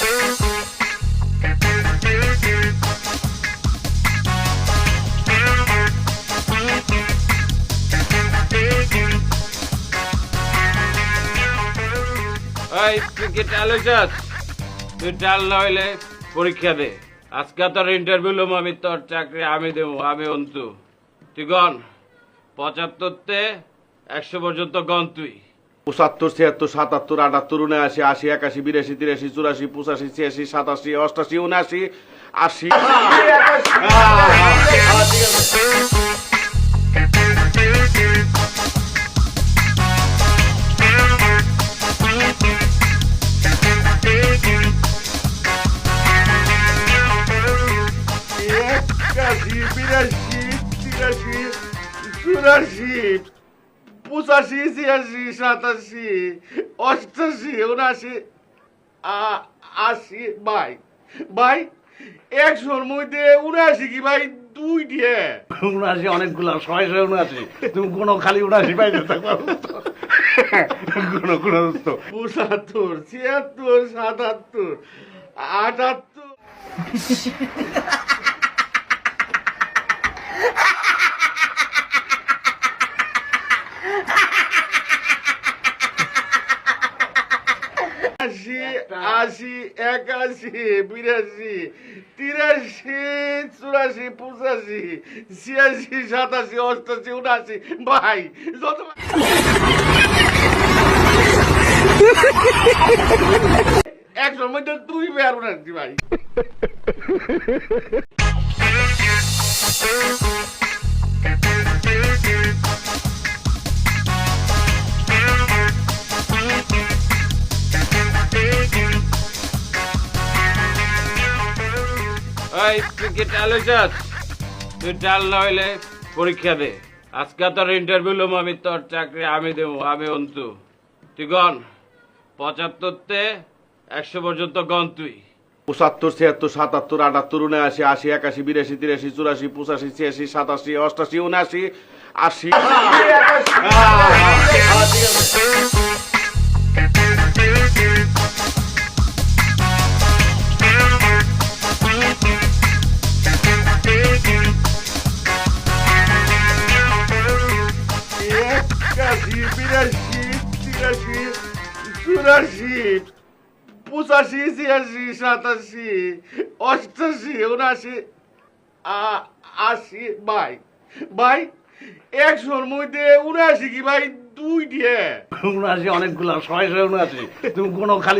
তুই কি টাল হইছাস? তুই টাল না হইলে পরীক্ষা দে। আজকে তোর ইন্টারভিউ লম, আমি তোর চাকরি আমি দেবো, আমি অন্তু। তুই গন 75 100 পর্যন্ত গন তুই। 75, 76, 77, 78, 79, 80, 81, 82, 83, 84, 85, 86, 87, 88, 89, 80, ভাই ভাই 100-র মধ্যে 79 কি ভাই 2 দিয়ে 79 অনেকগুলো 679 তুমি কোনো খালি 79 পাইতে থাকো কোনো 75, 76, 77, 78 80, 81, 82, 83, 84, 85, 86, 87, 88, 89 ভাই যত 100-র মধ্যে 2 বের রাখছি ভাই। তুই কি টাল হইছাস? তুই টাল না হইলে পরীক্ষা দে। আজকে তোর ইন্টারভিউ লম, আমি তোর চাকরি আমি দেবো, আমি অন্তু। তুই গন 75 100 পর্যন্ত গন তুই। 75, 76, 77, 78, 79, 80, 81, 82, 83, 84, 85, 86, 87, 88, 89, 80 ভাই ভাই 100-র মধ্যে 79 কি ভাই 2 দিয়ে 79 অনেকগুলো 679 তুমি কোনো খালি